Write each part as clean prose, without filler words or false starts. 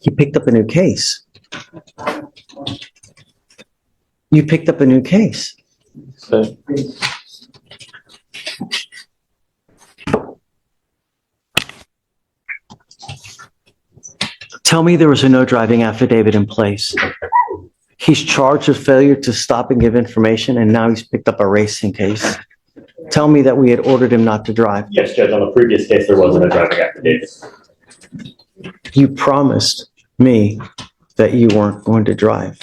You picked up a new case. You picked up a new case. So, Tell me there was a no driving affidavit in place. He's charged with failure to stop and give information, and now he's picked up a racing case. Tell me that we had ordered him not to drive. Yes, Judge, on the previous case, there wasn't a driving affidavit. You promised me that you weren't going to drive.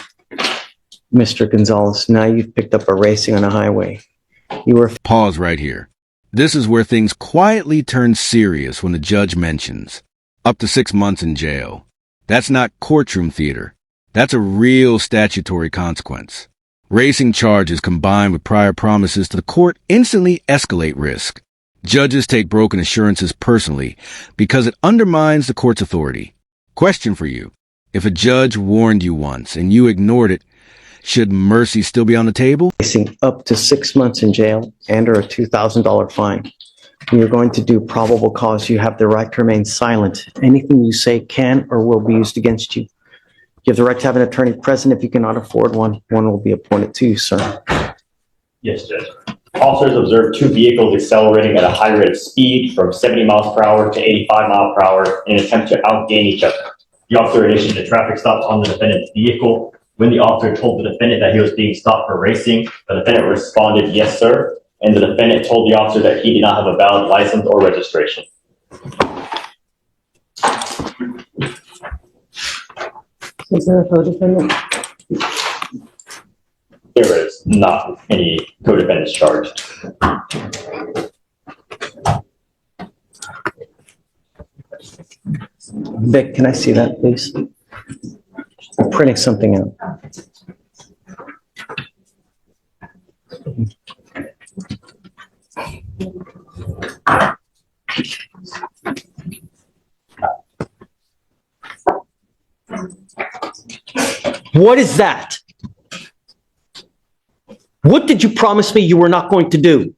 Mr. Gonzalez, now you've picked up a racing on a highway. You were... Pause right here. This is where things quietly turn serious when the judge mentions up to 6 months in jail. That's not courtroom theater. That's a real statutory consequence. Racing charges combined with prior promises to the court instantly escalate risk. Judges take broken assurances personally because it undermines the court's authority. Question for you. If a judge warned you once and you ignored it, should mercy still be on the table? Facing up to 6 months in jail and or a $2,000 fine. When you're going to do probable cause, you have the right to remain silent. Anything you say can or will be used against you. You have the right to have an attorney present. If you cannot afford one, one will be appointed to you, sir. Yes, Judge. Officers observed two vehicles accelerating at a high rate of speed from 70 miles per hour to 85 miles per hour in an attempt to outgain each other. The officer initiated a traffic stop on the defendant's vehicle. When the officer told the defendant that he was being stopped for racing, the defendant responded, "Yes, sir." And the defendant told the officer that he did not have a valid license or registration. Is there a co-defendant? There is not any co-defendants charged. Vic, can I see that, please? I'm printing something out. What is that? What did you promise me you were not going to do?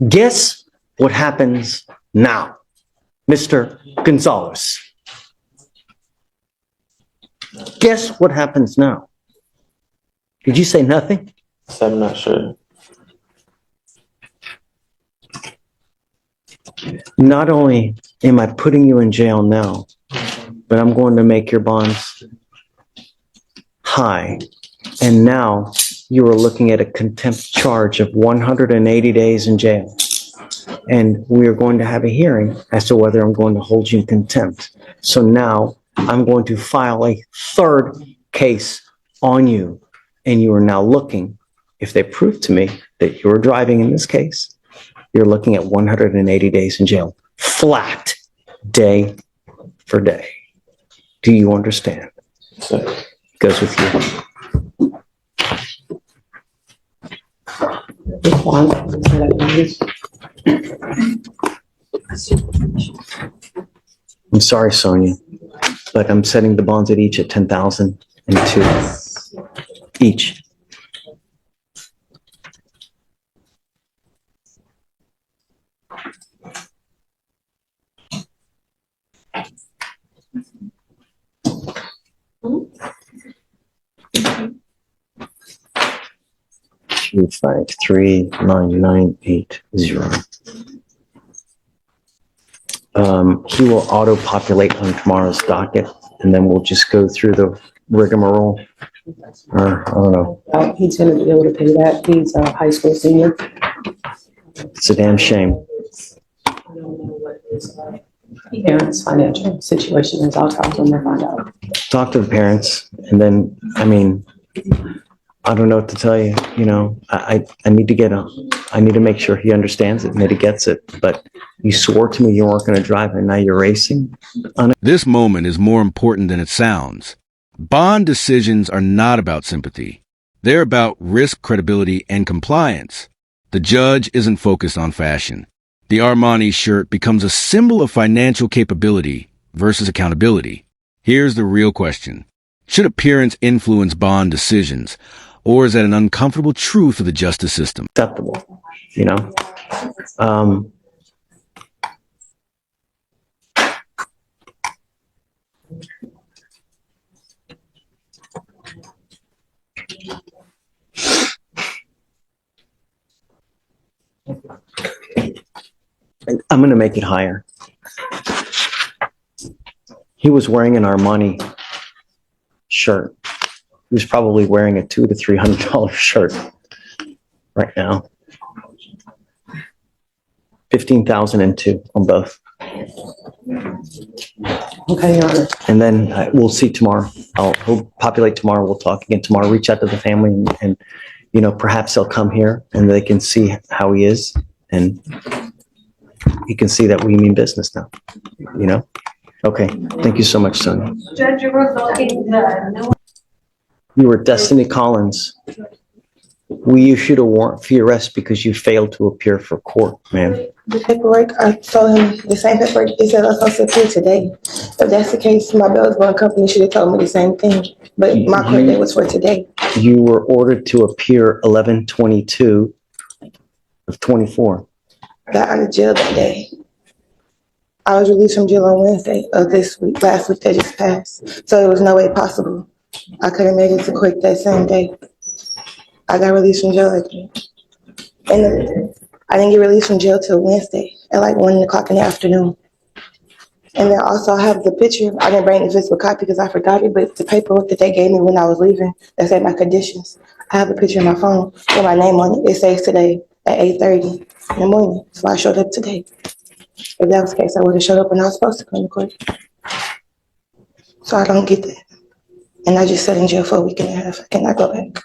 Guess what happens now, Mr. Gonzalez? Guess what happens now? Did you say nothing? I'm not sure. Not only am I putting you in jail now, but I'm going to make your bonds high. And now you are looking at a contempt charge of 180 days in jail. And we are going to have a hearing as to whether I'm going to hold you in contempt. So now I'm going to file a third case on you. And you are now looking, if they prove to me that you're driving in this case, you're looking at 180 days in jail, flat, day for day. Do you understand? So, Goes with you. I'm sorry, Sonia, but I'm setting the bonds at each at 10,000 and 2 each. Two, 5, 3, 9, 9, 8, 0. He will auto-populate on tomorrow's docket, and then we'll just go through the rigmarole. Or, I don't know. He's going to be able to pay that. He's a high school senior. It's a damn shame. I don't know what his parents' financial situation is. I'll talk to him and find out. Talk to the parents, and then, I mean, I don't know what to tell you. You know, I need to make sure he understands it and that he gets it. But you swore to me you weren't going to drive, and now you're racing. This moment is more important than it sounds. Bond decisions are not about sympathy. They're about risk, credibility, and compliance. The judge isn't focused on fashion. The Armani shirt becomes a symbol of financial capability versus accountability. Here's the real question. Should appearance influence bond decisions, or is that an uncomfortable truth of the justice system? Acceptable, you know? I'm going to make it higher. He was wearing an Armani shirt. He was probably wearing a $200 to $300 shirt right now. 15,002 on both. Okay, Your Honor. And then we'll see tomorrow. We'll populate tomorrow. We'll talk again tomorrow. Reach out to the family and perhaps they'll come here and they can see how he is and he can see that we mean business now. Okay. Thank you so much, Sonia. Judge, you were looking the You were Destiny Collins. We issued a warrant for your arrest because you failed to appear for court, ma'am. The paperwork, I told him the same paperwork he said I was supposed to appear today. If that's the case, my bail's bond company should have told me the same thing. But my court date was for today. You were ordered to appear 11/22 of 24. Got out of jail that day. I was released from jail on Wednesday of this week, last week that just passed. So it was no way possible. I could have made it to court that same day. I got released from jail again. And I didn't get released from jail till Wednesday at like 1 o'clock in the afternoon. And then also I have the picture. I didn't bring the physical copy because I forgot it, but the paperwork that they gave me when I was leaving, that said my conditions. I have a picture in my phone with my name on it. It says today at 8:30 in the morning. So I showed up today. If that was the case, I would have showed up when I was supposed to come to court. So I don't get that. And I just sat in jail for a week and a half. I cannot go back.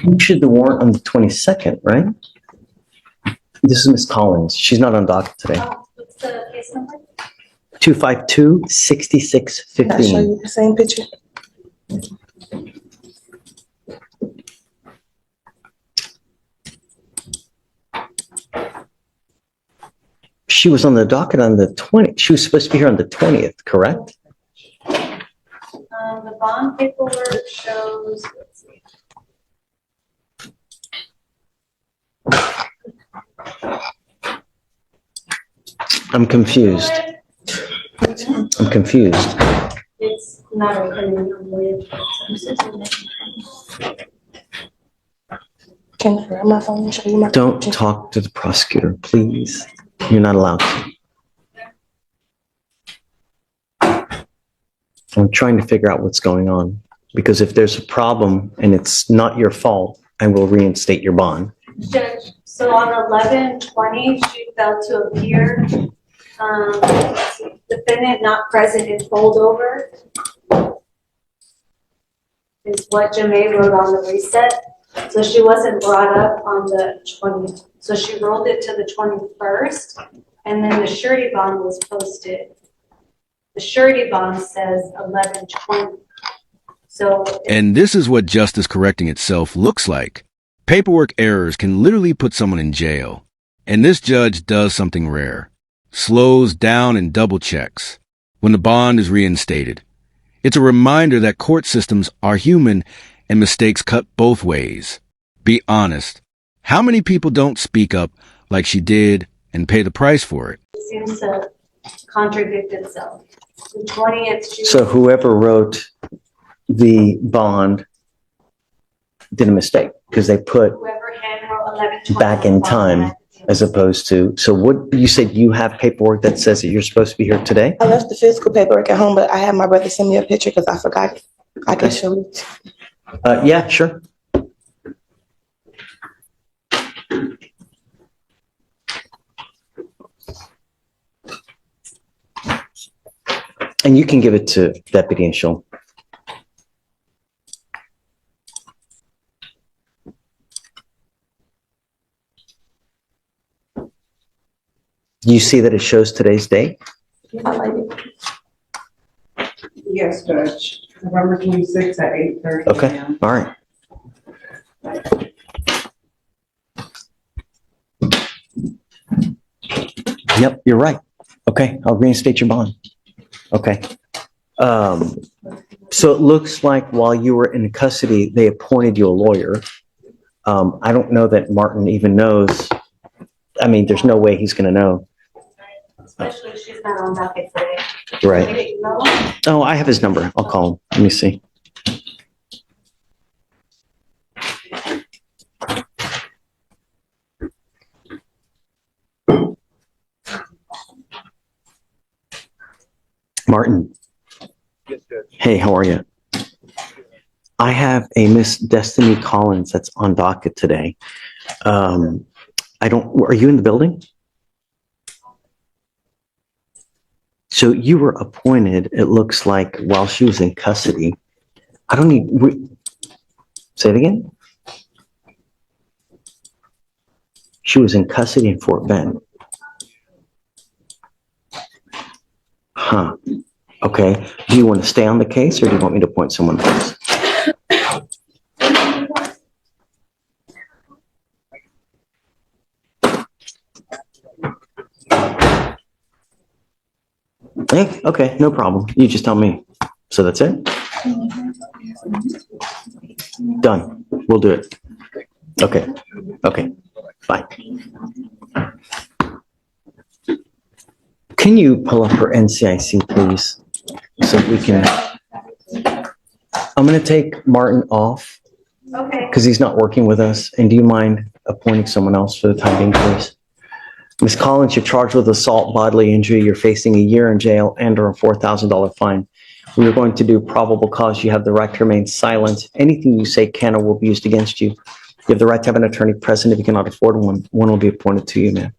You issued the warrant on the 22nd, right? This is Miss Collins. She's not on docket today. what's the case number? 252-6615. Can I show you the same picture? She was on the docket on the 20th. She was supposed to be here on the 20th, correct? The bond paperwork shows, let's see. I'm confused. I'm confused. It's not opening on the Can I grab my phone and show you my Don't picture? talk to the prosecutor, please. You're not allowed to. I'm trying to figure out what's going on. Because if there's a problem and it's not your fault, I will reinstate your bond. Judge, so on 11/20, she failed to appear. Defendant not present in holdover is what Jamae wrote on the reset. So she wasn't brought up on the 20th. So she rolled it to the 21st, and then the surety bond was posted. The surety bond says 11/20. So And this is what justice correcting itself looks like. Paperwork errors can literally put someone in jail. And this judge does something rare. Slows down and double checks when the bond is reinstated. It's a reminder that court systems are human and mistakes cut both ways. Be honest. How many people don't speak up like she did and pay the price for it? it seems to contradict itself. The 20th, she So whoever wrote the bond did a mistake because they put whoever hand wrote 11/20 back in time as opposed to, so what, you said you have paperwork that says that you're supposed to be here today? I left the physical paperwork at home, but I had my brother send me a picture because I forgot it. I can show you. Yeah, sure. And you can give it to Deputy and she'll. You see that it shows today's date? Yes, Judge. November 26th at 8:30 Okay, a.m. all right. Yep, you're right. Okay, I'll reinstate your bond. Okay. So it looks like while you were in custody, they appointed you a lawyer. I don't know that Martin even knows. I mean, there's no way he's going to know. Especially if she's not on docket today. Right. No? Oh, I have his number. I'll call him. Let me see. Martin. Hey, how are you? I have a Miss Destiny Collins that's on docket today. Are you in the building? So you were appointed, it looks like, while she was in custody. Say it again? She was in custody in Fort Bend. Huh. Okay. Do you want to stay on the case or do you want me to appoint someone else? Hey, okay, no problem. You just tell me. So that's it? Done. We'll do it. Okay. Okay. Bye. Can you pull up her NCIC, please? So we can. I'm going to take Martin off Okay. because he's not working with us. And do you mind appointing someone else for the time being, please? Ms. Collins, you're charged with assault, bodily injury. You're facing a year in jail and/or a $4,000 fine. We are going to do probable cause. You have the right to remain silent. Anything you say can or will be used against you. You have the right to have an attorney present. If you cannot afford one will be appointed to you, ma'am.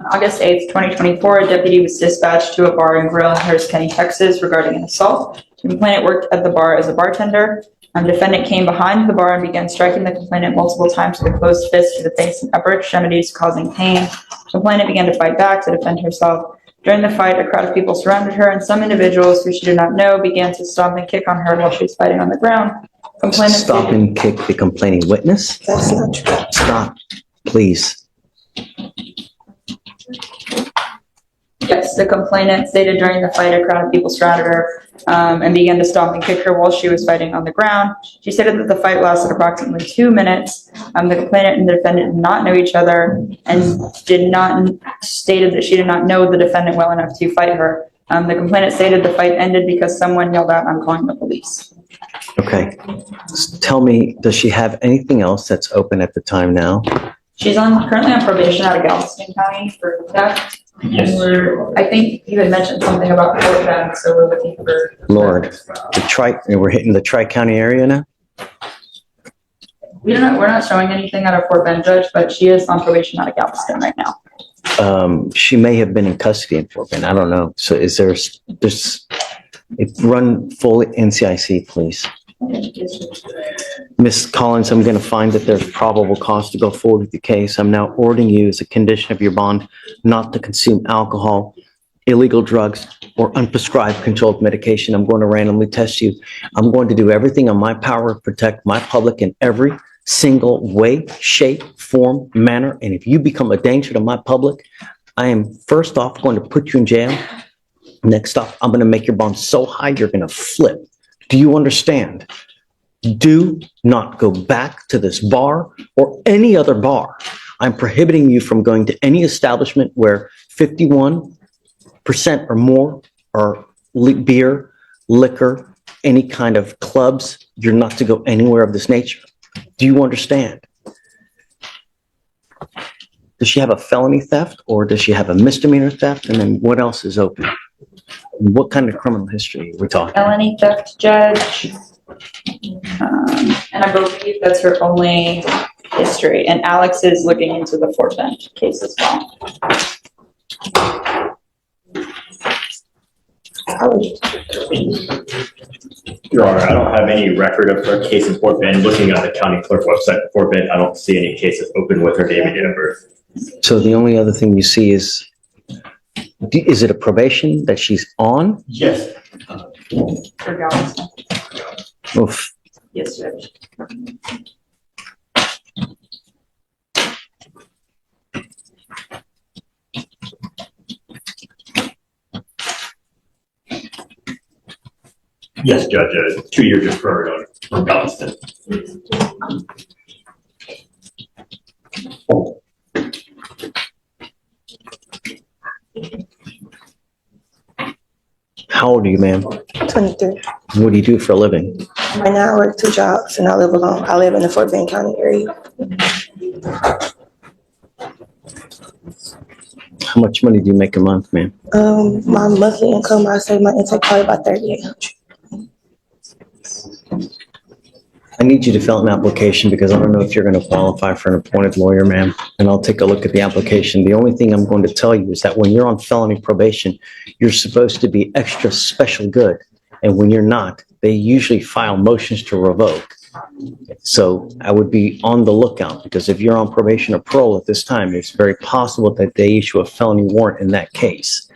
On August 8th, 2024, a deputy was dispatched to a bar and grill in Harris County, Texas regarding an assault. The complainant worked at the bar as a bartender. Defendant came behind the bar and began striking the complainant multiple times with a closed fist to the face and upper extremities, causing pain. Complainant began to fight back to defend herself. During the fight, a crowd of people surrounded her, and some individuals who she did not know began to stomp and kick on her while she was fighting on the ground. Complainant Stop and kick the complaining witness. That's not true. Stop, please. Yes, the complainant stated during the fight a crowd of people surrounded her and began to stomp and kick her while she was fighting on the ground. She stated that the fight lasted approximately 2 minutes. The complainant and the defendant did not know each other and stated that she did not know the defendant well enough to fight her. The complainant stated the fight ended because someone yelled out, "I'm calling the police." Okay. Tell me, does she have anything else that's open at the time now? She's currently on probation out of Galveston County for theft. Yes. And I think you had mentioned something about Fort Bend, so we're looking for. Lord, we're hitting the Tri-County area now? We're not showing anything out of Fort Bend, Judge, but she is on probation out of Galveston right now. She may have been in custody in Fort Bend. I don't know. So run full NCIC, please. Ms. Collins, I'm going to find that there's probable cause to go forward with the case. I'm now ordering you as a condition of your bond not to consume alcohol, illegal drugs, or unprescribed controlled medication. I'm going to randomly test you. I'm going to do everything in my power to protect my public in every single way, shape, form, manner. And if you become a danger to my public, I am first off going to put you in jail. Next off, I'm going to make your bond so high you're going to flip. Do you understand? Do not go back to this bar or any other bar. I'm prohibiting you from going to any establishment where 51% or more are beer, liquor, any kind of clubs. You're not to go anywhere of this nature. Do you understand? Does she have a felony theft or does she have a misdemeanor theft? And then what else is open? What kind of criminal history are we talking? Felony theft, Judge. And I believe that's her only history. And Alex is looking into the Fort Bend case as well. Your Honor, I don't have any record of her case in Fort Bend. Looking at the county clerk website for Fort Bend, I don't see any cases open with her name and date of birth. So the only other thing you see is it a probation that she's on? Yes. For Galveston. Oof. Yes, Judge. Yes, Judge, 2 years deferred on Galveston. How old are you, ma'am? 23. What do you do for a living? Right now, I work 2 jobs and I live alone. I live in the Fort Bend County area. How much money do you make a month, man? My monthly income, I say my intake probably about 3,800. I need you to fill out an application because I don't know if you're going to qualify for an appointed lawyer, ma'am. And I'll take a look at the application. The only thing I'm going to tell you is that when you're on felony probation, you're supposed to be extra special good. And when you're not, they usually file motions to revoke. So I would be on the lookout because if you're on probation or parole at this time, it's very possible that they issue a felony warrant in that case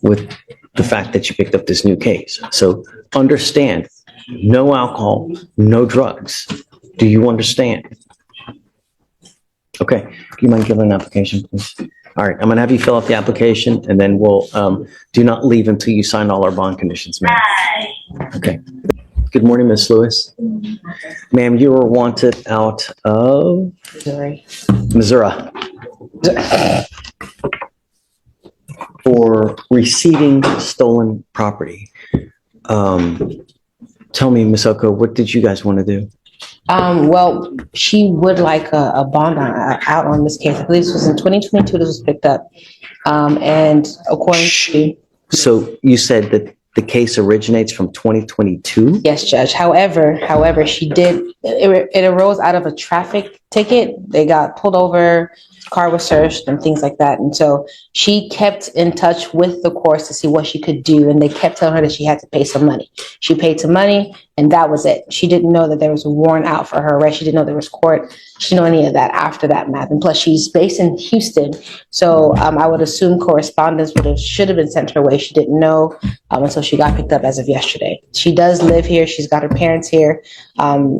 with the fact that you picked up this new case. So understand, no alcohol, no drugs. Do you understand? Okay, do you mind giving an application, please? All right, I'm gonna have you fill out the application and then we'll, do not leave until you sign all our bond conditions, ma'am. Okay. Good morning, Ms. Lewis. Ma'am, you were wanted out of Missouri for receiving stolen property. Tell me, Ms. Oko, what did you guys want to do? Well, she would like a bond out on this case. I believe this was in 2022 this was picked up. And according to... So you said that the case originates from 2022? Yes, Judge. However, she did, it arose out of a traffic ticket. They got pulled over, car was searched and things like that. And so she kept in touch with the courts to see what she could do. And they kept telling her that she had to pay some money. She paid some money and that was it. She didn't know that there was a warrant out for her, right? She didn't know there was court. She didn't know any of that after that math. And plus she's based in Houston. So I would assume correspondence should have been sent her way. She didn't know until she got picked up as of yesterday. She does live here. She's got her parents here.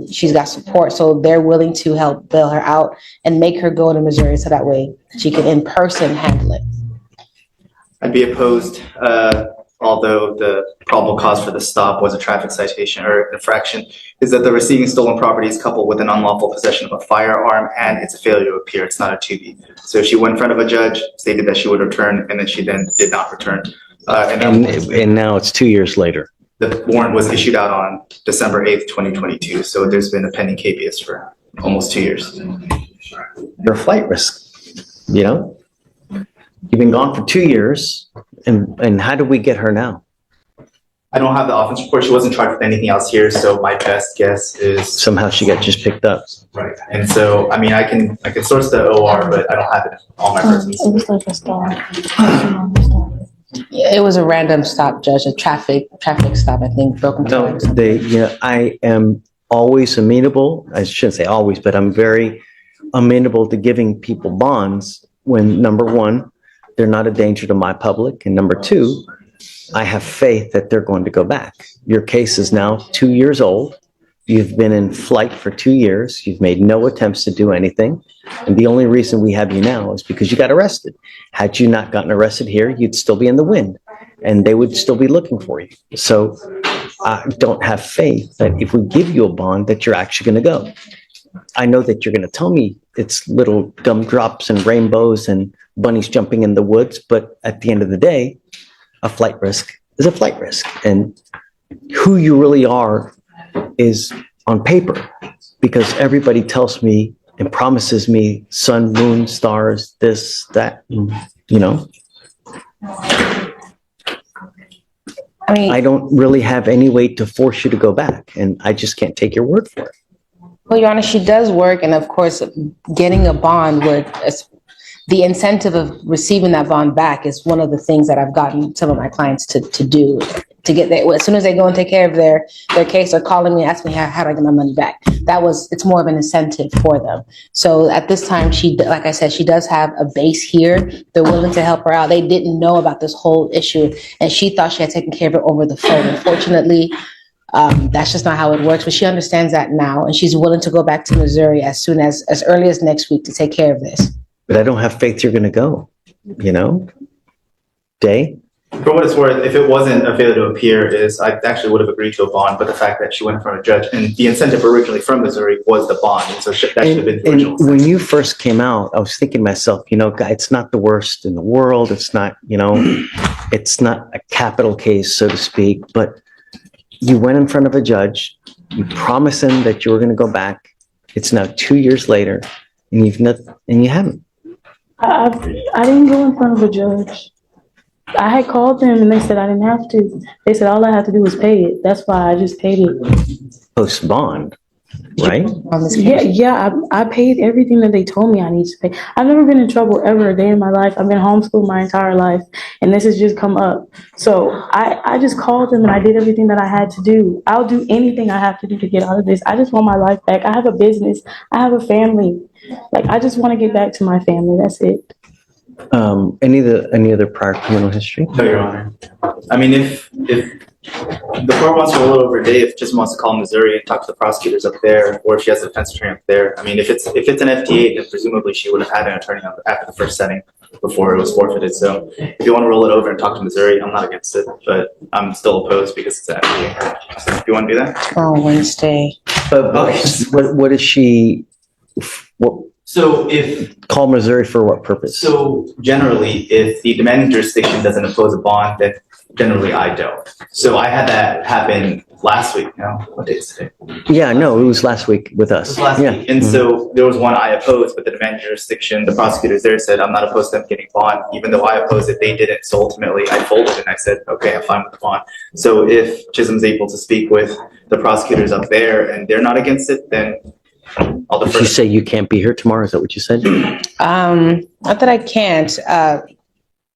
She's got support. So they're willing to help bail her out and make her go to Missouri so that way she can in person handle it. I'd be opposed, although the probable cause for the stop was a traffic citation or infraction, is that the receiving stolen property is coupled with an unlawful possession of a firearm and it's a failure to appear. It's not a 2B. So she went in front of a judge, stated that she would return, and then she then did not return. And now it's 2 years later. The warrant was issued out on December 8th, 2022. So there's been a pending habeas for almost 2 years. You're a flight risk, you know? You've been gone for 2 years, and how do we get her now? I don't have the offense report. She wasn't charged with anything else here, so my best guess is Somehow she got just picked up. right. And so, I mean, I can source the OR, but I don't have it on my persons. It was like a stop. It was a random stop, Judge, a traffic stop, I think, broken No, time. I am always amenable, I shouldn't say always, but I'm very amenable to giving people bonds when, number one, they're not a danger to my public, and number two, I have faith that they're going to go back. Your case is now 2 years old. You've been in flight for 2 years. You've made no attempts to do anything. And the only reason we have you now is because you got arrested. Had you not gotten arrested here, you'd still be in the wind and they would still be looking for you. So I don't have faith that if we give you a bond that you're actually going to go. I know that you're going to tell me it's little gumdrops and rainbows and bunnies jumping in the woods, but at the end of the day, a flight risk is a flight risk. And who you really are is on paper, because everybody tells me and promises me sun, moon, stars, this, that, you know. I mean, I don't really have any way to force you to go back, and I just can't take your word for it. well, Your Honor, she does work, and of course, getting a bond would, the incentive of receiving that bond back is one of the things that I've gotten some of my clients to do, to get there. As soon as they go and take care of their case, they're calling me, asking me, how do I get my money back? It's more of an incentive for them. So at this time, like I said, she does have a base here. They're willing to help her out. They didn't know about this whole issue, and she thought she had taken care of it over the phone. Unfortunately, that's just not how it works, but she understands that now, and she's willing to go back to Missouri as early as next week to take care of this. But I don't have faith you're going to go, you know? Day? For what it's worth, if it wasn't a failure to appear, I actually would have agreed to a bond, but the fact that she went in front of a judge, and the incentive originally from Missouri was the bond, and so that should have been the original. And when you first came out, I was thinking to myself, you know, it's not the worst in the world. It's not, you know, it's not a capital case, so to speak, but you went in front of a judge, you promised him that you were going to go back. It's now 2 years later, and you haven't. I didn't go in front of a judge. I had called them and they said I didn't have to. They said all I had to do was pay it. That's why I just paid it. Post bond, right? Yeah, I paid everything that they told me I need to pay. I've never been in trouble ever a day in my life. I've been homeschooled my entire life, and this has just come up. So I just called them and I did everything that I had to do. I'll do anything I have to do to get out of this. I just want my life back. I have a business. I have a family. Like, I just want to get back to my family. That's it. Any other prior criminal history? No, Your Honor. I mean, if the court wants to roll it over a day, if Chisholm wants to call Missouri and talk to the prosecutors up there, or if she has a defense attorney up there. I mean, if it's an FTA, then presumably she would have had an attorney after the first setting before it was forfeited. So if you want to roll it over and talk to Missouri, I'm not against it, but I'm still opposed because it's an FTA. So if you want to do that? Oh, Wednesday. But what is she, what, So if call Missouri for what purpose? So generally, if the demanding jurisdiction doesn't impose a bond, then generally I don't. So I had that happen last week. No, what day is today? Yeah, no, it was last week with It us. was last Yeah. week. And so there was one I opposed, but the demanding jurisdiction, the prosecutors there said, I'm not opposed to them getting bond. Even though I opposed it, they didn't. So ultimately I folded and I said, okay, I'm fine with the bond. So if Chisholm's able to speak with the prosecutors up there and they're not against it, then I'll Did defer. you say you can't be here tomorrow? Is that what you said? Not that I can't.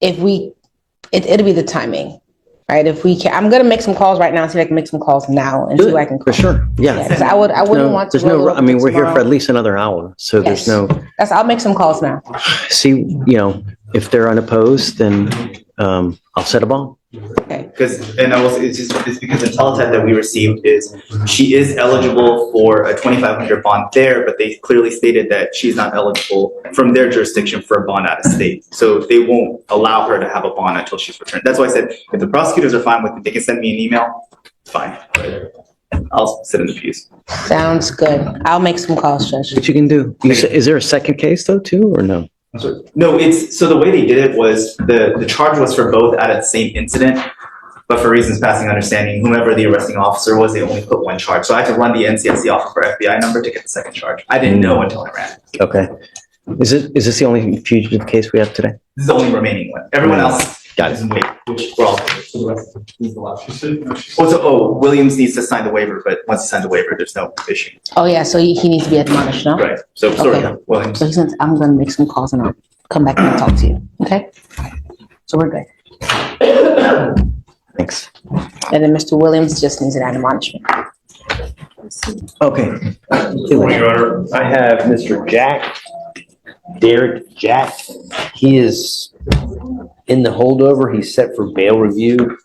It'll be the timing, right? If we can, I'm gonna make some calls right now. See if I can make some calls now and see who I can call. For sure, yeah. Because I wouldn't want to. There's no, roll I mean, over we're here for tomorrow. at least another hour, so there's Yes. no, I'll make some calls now. see, if they're unopposed, then I'll set a bond. Because, and I will say, it's because the teletype that we received is, she is eligible for a 2,500 bond there, but they clearly stated that she's not eligible from their jurisdiction for a bond out of state. So they won't allow her to have a bond until she's returned. That's why I said, if the prosecutors are fine with it, they can send me an email, it's fine. I'll sit in the pews. Sounds good. I'll make some calls, Judge. What you can do. Is there a second case though, too, or no? No, so the way they did it was, the charge was for both out of the same incident, but for reasons passing understanding, whomever the arresting officer was, they only put one charge. So I had to run the NCSC off of her FBI number to get the second charge. I didn't know until I ran it. Okay. Is this the only fugitive case we have today? This is the only remaining one. Everyone else Got is in wait, which we're all. Williams needs to sign the waiver, but once he signs the waiver, there's no issue. Oh, yeah, so he needs to be admonished, no? Right, so sorry, Okay. Williams. So he says, I'm gonna make some calls and I'll come back and talk to you, okay? So we're good. Thanks. And then Mr. Williams just needs an admonishment. Okay. Your Honor, I have Mr. Derek Jack. He is in the holdover. He's set for bail review.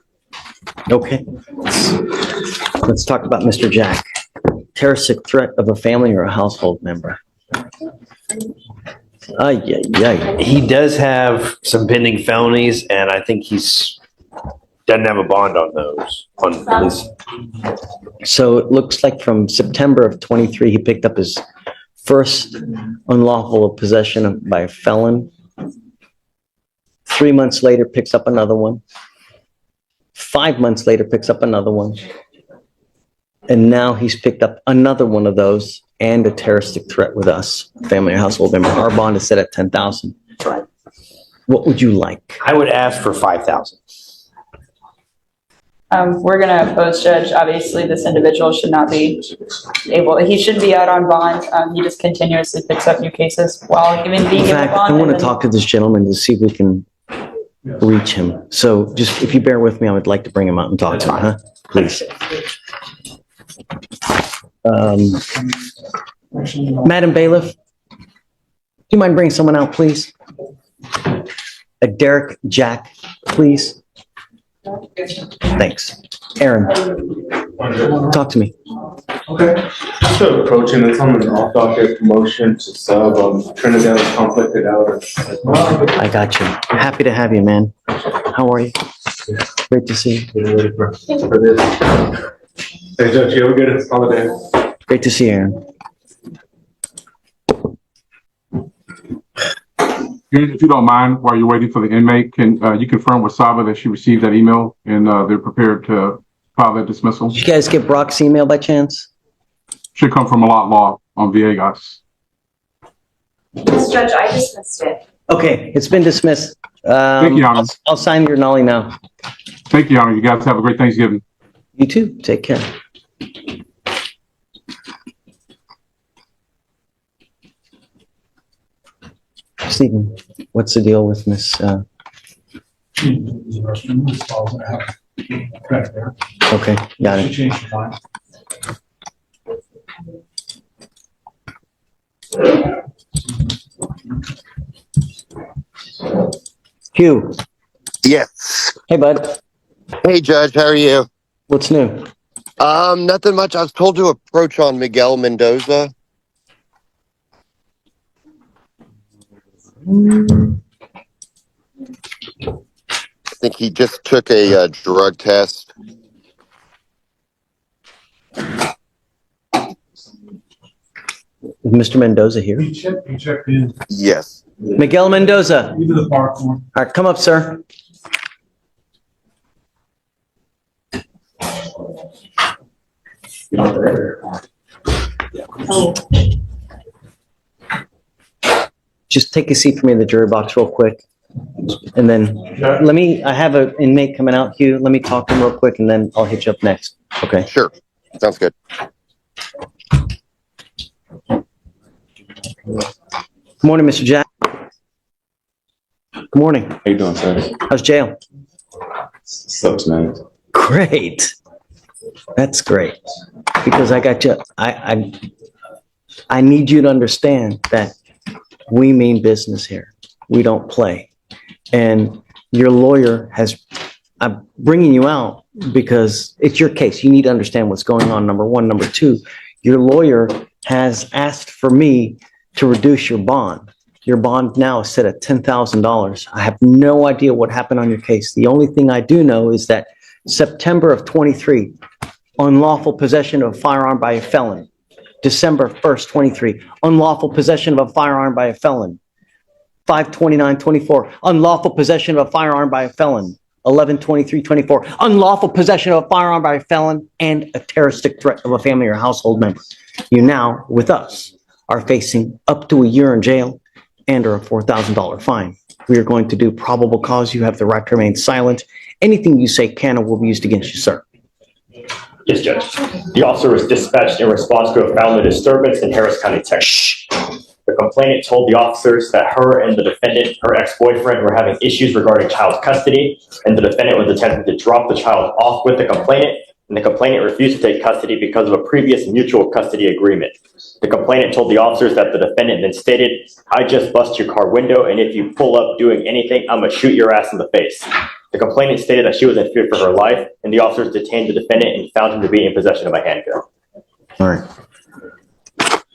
Okay. Let's talk about Mr. Jack. Terroristic threat of a family or a household member. Yeah. He does have some pending felonies, and I think doesn't have a bond on those. On this. So it looks like from September of 23, he picked up his first unlawful possession by a felon. 3 months later, picks up another one. 5 months later, picks up another one. And now he's picked up another one of those and a terroristic threat with us, family or household member. Our bond is set at $10,000. Right. What would you like? I would ask for $5,000. We're gonna oppose, Judge. Obviously, this individual should not be he should be out on bond. He just continuously picks up new cases while even being In given a fact, bond. I want and to then- talk to this gentleman to see if we can reach him. So just, if you bear with me, I would like to bring him out and talk to him, huh? Please. Madam Bailiff, do you mind bringing someone out, please? A Derek Jack, please. Thanks. Aaron, talk to me. Okay. Just approaching, it's on an off-docket promotion to sub, Trinidad is conflicted out. I got you. Happy to have you, man. How are you? Great to see you. Getting ready for this. Hey, Judge, you have a good holiday. Great to see you, Aaron. If you don't mind, while you're waiting for the inmate, can you confirm with Saba that she received that email and they're prepared to file that dismissal? Did you guys get Brock's email by chance? Should come from a lot law on Viegas. Yes, Judge, I dismissed it. Okay, it's been dismissed. Thank you, Your Honor. I'll sign your nollie now. Thank you, Your Honor. You guys have a great Thanksgiving. You too. Take care. Stephen, what's the deal with Miss? Okay, got it. Hugh, Yes. hey bud, Hey, Judge, how are you? what's new? Nothing much. I was told to approach on Miguel Mendoza. I think he just took a drug test. Is Mr. Mendoza here? He checked in. Yes. Miguel Mendoza. Into the park one. All right, come up, sir. Just take a seat for me in the jury box real quick. And then I have an inmate coming out, Hugh. Let me talk to him real quick and then I'll hit you up next. Okay. Sure. Sounds good. Good morning, Mr. Jack. Good morning. How you doing, sir? How's jail? Sucks, man. Great. That's great. Because I got you. I need you to understand that we mean business here. We don't play. And your lawyer I'm bringing you out because it's your case. You need to understand what's going on, number one. Number two, your lawyer has asked for me to reduce your bond. Your bond now is set at $10,000. I have no idea what happened on your case. The only thing I do know is that September of 23, unlawful possession of a firearm by a felon. December 1st, 23, unlawful possession of a firearm by a felon. 5/29/24, unlawful possession of a firearm by a felon. 11/23/24, unlawful possession of a firearm by a felon and a terroristic threat of a family or household member. You now, with us, are facing up to a year in jail and or a $4,000 fine. We are going to do probable cause. You have the right to remain silent. Anything you say can or will be used against you, sir. Yes, Judge. The officer was dispatched in response to a family disturbance in Harris County, Texas. The complainant told the officers that her and the defendant, her ex-boyfriend, were having issues regarding child custody, and the defendant was attempting to drop the child off with the complainant, and the complainant refused to take custody because of a previous mutual custody agreement. The complainant told the officers that the defendant then stated, "I just bust your car window, and if you pull up doing anything, I'm gonna shoot your ass in the face." The complainant stated that she was in fear for her life, and the officers detained the defendant and found him to be in possession of a handgun. All right.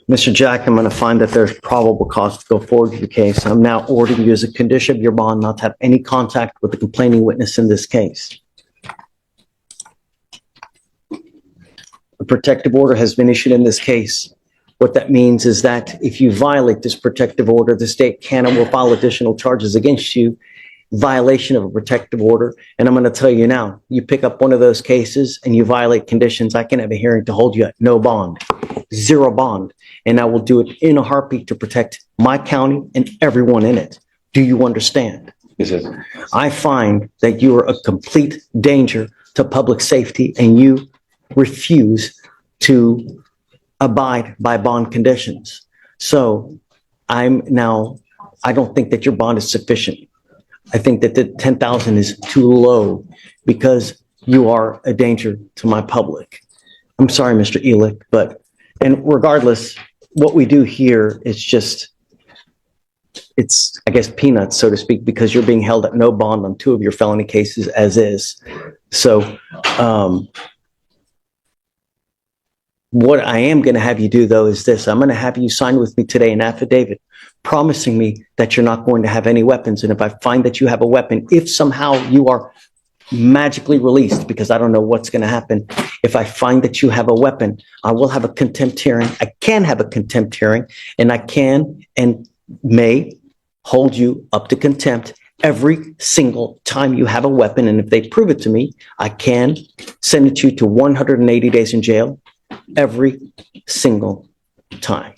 Mr. Jack, I'm going to find that there's probable cause to go forward with the case. I'm now ordering you as a condition of your bond not to have any contact with the complaining witness in this case. A protective order has been issued in this case. What that means is that if you violate this protective order, the state can and will file additional charges against you, violation of a protective order. And I'm going to tell you now, you pick up one of those cases and you violate conditions, I can have a hearing to hold you at no bond, zero bond. And I will do it in a heartbeat to protect my county and everyone in it. Do you understand? Yes, sir. I find that you are a complete danger to public safety and you refuse to abide by bond conditions. So I don't think that your bond is sufficient. I think that the 10,000 is too low because you are a danger to my public. I'm sorry, Mr. Elick, and regardless, what we do here is it's, I guess, peanuts, so to speak, because you're being held at no bond on 2 of your felony cases as is. So, what I am going to have you do, though, is this. I'm going to have you sign with me today an affidavit promising me that you're not going to have any weapons. And if I find that you have a weapon, if somehow you are magically released, because I don't know what's going to happen, if I find that you have a weapon, I will have a contempt hearing. I can have a contempt hearing, and I can and may hold you up to contempt every single time you have a weapon. And if they prove it to me, I can send you to 180 days in jail every single time.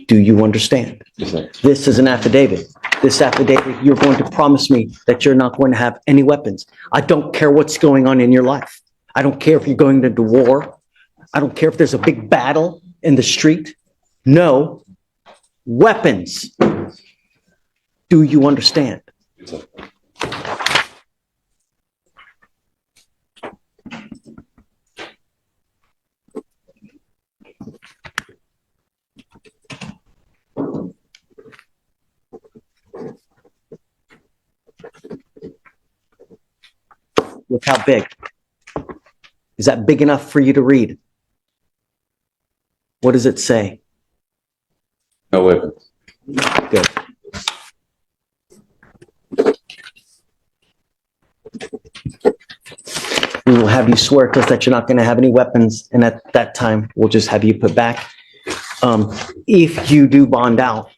Do you understand? Yes, sir. This is an affidavit. this affidavit, you're going to promise me that you're not going to have any weapons. I don't care what's going on in your life. I don't care if you're going into war. I don't care if there's a big battle in the street. No weapons. Do you understand? Look how big. Is that big enough for you to read? What does it say? No weapons. Good. We will have you swear to us that you're not going to have any weapons, and at that time, we'll just have you put back. If you do bond out,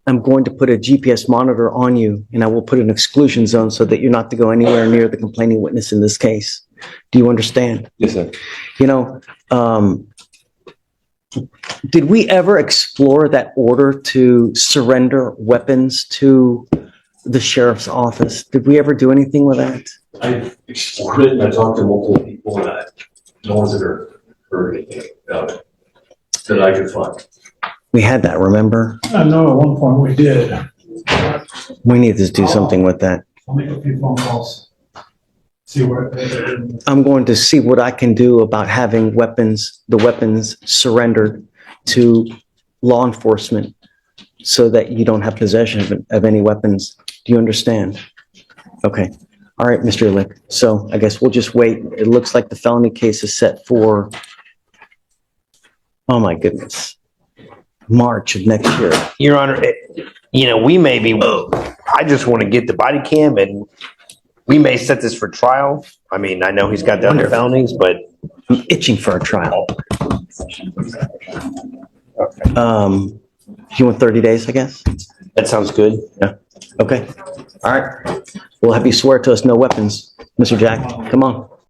I'm going to put a GPS monitor on you, and I will put an exclusion zone so that you're not to go anywhere near the complaining witness in this case. Do you understand? Yes, sir. You know, did we ever explore that order to surrender weapons to the sheriff's office? Did we ever do anything with that? I explored it and I talked to multiple people and no one's ever heard anything about it that I could find. We had that, remember? I know at one point we did. We need to do something with that. I'll make a few phone calls. See where. I'm going to see what I can do about having the weapons surrendered to law enforcement so that you don't have possession of any weapons. Do you understand? Okay. All right, Mr. Lick. So I guess we'll just wait. It looks like the felony case is set for, oh my goodness, March of next year. Your Honor, we may be, I just want to get the body cam and we may set this for trial. I mean, I know he's got the other felonies, but. I'm itching for a trial. You want 30 days, I guess? That sounds good. Yeah. Okay. All right. We'll have you swear to us no weapons. Mr. Jack, come on.